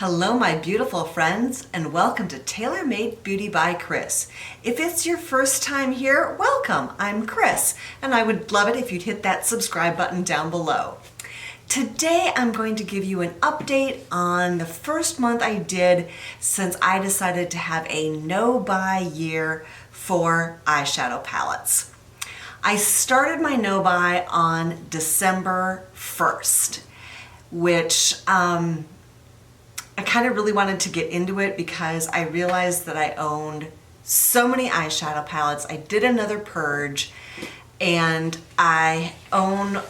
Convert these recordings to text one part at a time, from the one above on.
Hello, my beautiful friends, and welcome to Tailor Made Beauty by Kris. If it's your first time here, welcome. I'm Kris, and I would love it if you'd hit that subscribe button down below. Today, I'm going to give you an update on the first month I did since I decided to have a no-buy year for eyeshadow palettes. I started my no-buy on December 1st, which I kind of really wanted to get into it because I realized that I owned so many eyeshadow palettes. I did another purge and I own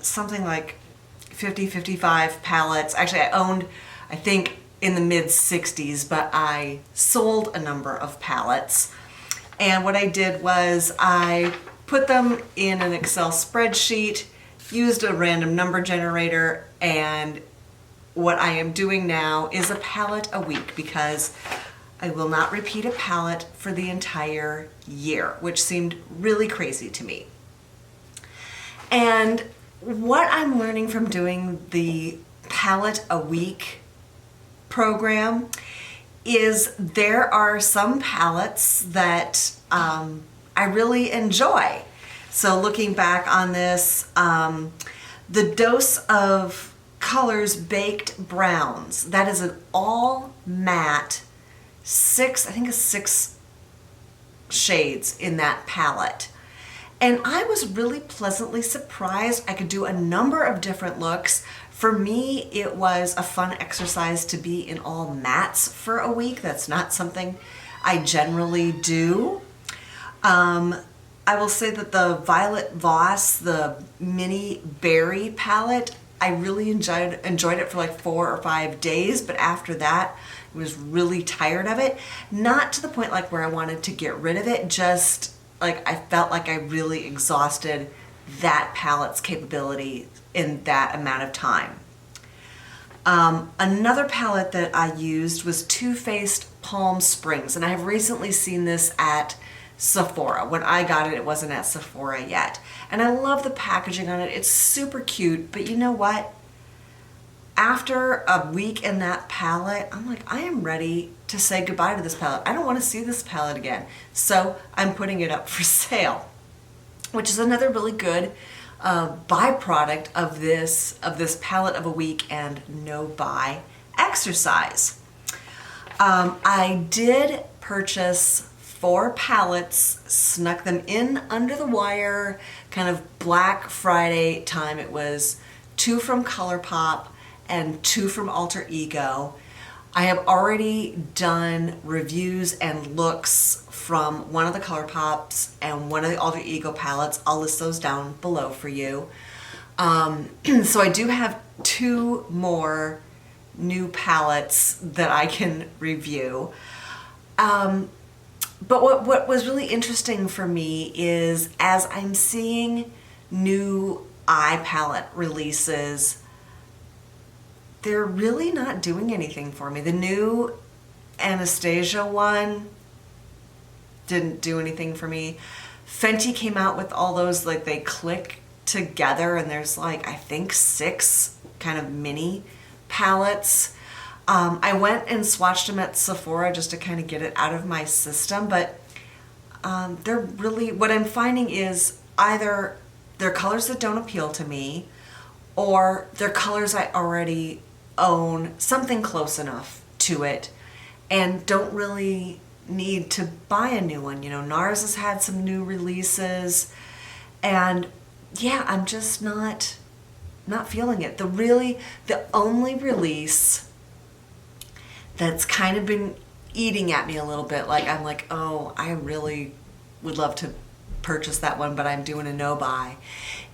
something like 55 palettes. Actually, I owned, I think, in the mid 60s, but I sold a number of palettes. And what I did was I put them in an Excel spreadsheet, used a random number generator, and what I am doing now is a palette a week because I will not repeat a palette for the entire year, which seemed really crazy to me. And what I'm learning from doing the palette a week program is there are some palettes that I really enjoy. So looking back on this, the Dose of Colors Baked Browns, that is an all matte six shades in that palette. And I was really pleasantly surprised. I could do a number of different looks. For me, it was a fun exercise to be in all mattes for a week. That's not something I generally do. I will say that the Violet Voss, the mini berry palette, I really enjoyed it for like 4 or 5 days, but after that, I was really tired of it. Not to the point like where I wanted to get rid of it, just like I felt like I really exhausted that palette's capability in that amount of time. Another palette that I used was Too Faced Palm Springs, and I have recently seen this at Sephora. When I got it, it wasn't at Sephora yet. And I love the packaging on it. It's super cute, but you know what? After a week in that palette, I'm like, I am ready to say goodbye to this palette. I don't want to see this palette again. So I'm putting it up for sale, which is another really good byproduct of this palette of a week and no buy exercise. I did purchase 4 palettes, snuck them in under the wire, kind of Black Friday time. It was 2 from ColourPop and 2 from Alter Ego. I have already done reviews and looks from one of the ColourPops and one of the Alter Ego palettes. I'll list those down below for you. So I do have 2 more new palettes that I can review. But what was really interesting for me is as I'm seeing new eye palette releases, they're really not doing anything for me. The new Anastasia one didn't do anything for me. Fenty came out with all those, like they click together and there's like, I think 6 kind of mini palettes. I went and swatched them at Sephora just to kind of get it out of my system, but they're really, what I'm finding is either they're colors that don't appeal to me or they're colors I already own, something close enough to it, and don't really need to buy a new one. You know, NARS has had some new releases, and yeah, I'm just not feeling it. The only release that's kind of been eating at me a little bit, like I'm like, oh, I really would love to purchase that one, but I'm doing a no-buy,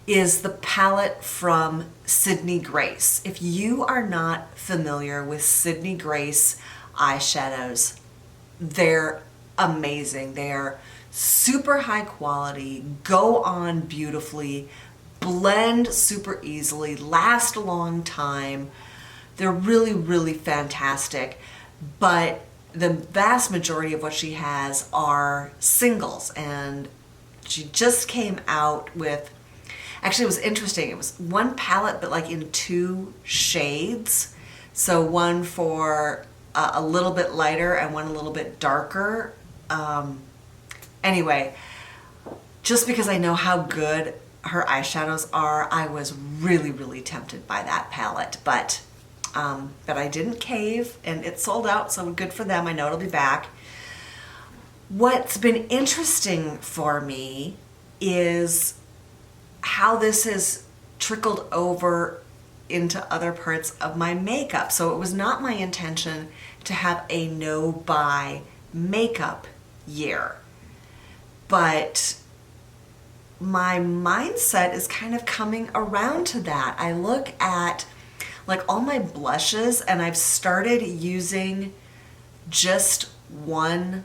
is the palette from Sydney Grace. If you are not familiar with Sydney Grace eyeshadows, they're amazing. They're super high quality, go on beautifully, blend super easily, last a long time. They're really, really fantastic, but the vast majority of what she has are singles, and she just came out with, actually it was interesting, it was one palette but like in 2 shades. So one for a little bit lighter and one a little bit darker. Anyway, just because I know how good her eyeshadows are, I was really, really tempted by that palette. But I didn't cave, and it sold out, so good for them. I know it'll be back. What's been interesting for me is how this has trickled over into other parts of my makeup. So it was not my intention to have a no-buy makeup year, but my mindset is kind of coming around to that. I look at like all my blushes, and I've started using just one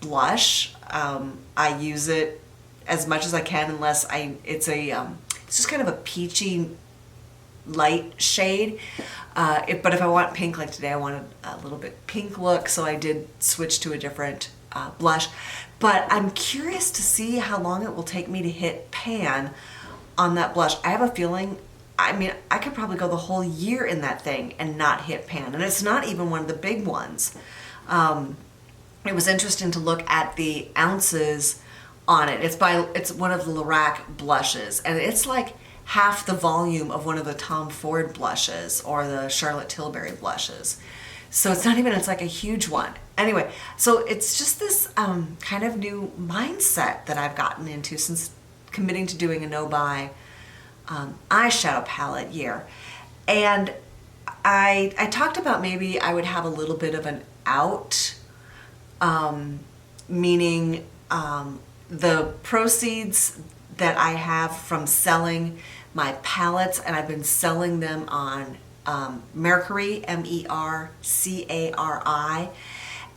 blush. I use it as much as I can, unless it's just kind of a peachy light shade. But if I want pink, like today I wanted a little bit pink look, so I did switch to a different blush. But I'm curious to see how long it will take me to hit pan on that blush. I have a feeling, I could probably go the whole year in that thing and not hit pan. And it's not even one of the big ones. It was interesting to look at the ounces on it. It's one of the Lorac blushes, and it's like half the volume of one of the Tom Ford blushes or the Charlotte Tilbury blushes. So it's like a huge one. Anyway, so it's just this kind of new mindset that I've gotten into since committing to doing a no-buy eyeshadow palette year. And I talked about maybe I would have a little bit of an out, meaning the proceeds that I have from selling my palettes, and I've been selling them on Mercury, MERCARI,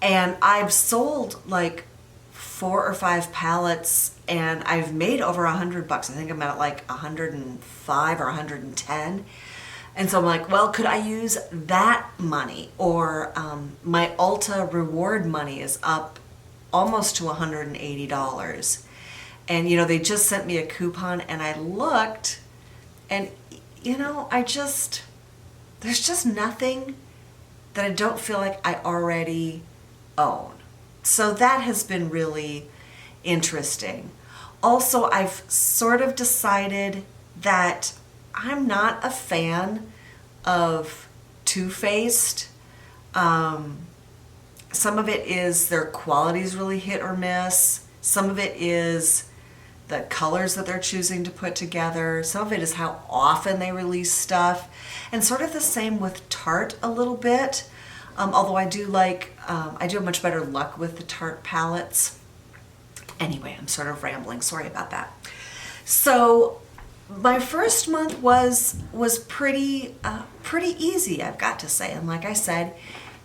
and I've sold like 4 or 5 palettes, and I've made over $100. I think I'm at like 105 or 110. And so I'm like, well, could I use that money? Or my Ulta reward money is up almost to $180. And they just sent me a coupon, and I looked, and there's just nothing that I don't feel like I already own. So that has been really interesting. Also, I've sort of decided that I'm not a fan of Too Faced. Some of it is their quality's really hit or miss. Some of it is the colors that they're choosing to put together. Some of it is how often they release stuff. And sort of the same with Tarte a little bit. Although I do have much better luck with the Tarte palettes. Anyway, I'm sort of rambling. Sorry about that. So my first month was pretty easy, I've got to say. And like I said,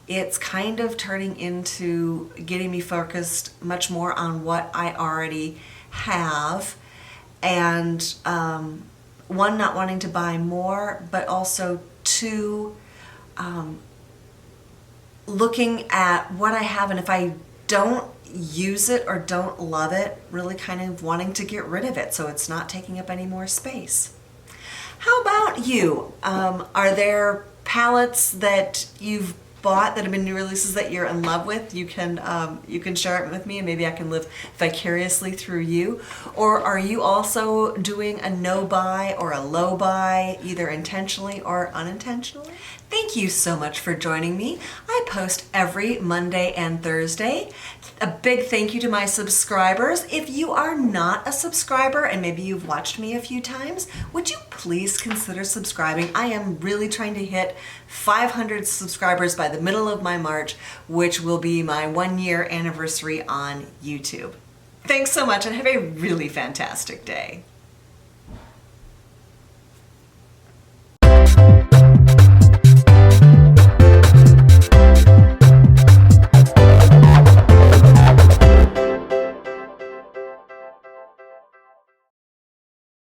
it's kind of turning into getting me focused much more on what I already have, and one, not wanting to buy more, but also two, looking at what I have, and if I don't use it or don't love it, really kind of wanting to get rid of it so it's not taking up any more space. How about you? Are there palettes that you've bought that have been new releases that you're in love with? You can share it with me, and maybe I can live vicariously through you. Or are you also doing a no buy or a low buy, either intentionally or unintentionally? Thank you so much for joining me. I post every Monday and Thursday. A big thank you to my subscribers. If you are not a subscriber and maybe you've watched me a few times, would you please consider subscribing? I am really trying to hit 500 subscribers by the middle of my March, which will be my 1-year anniversary on YouTube. Thanks so much, and have a really fantastic day.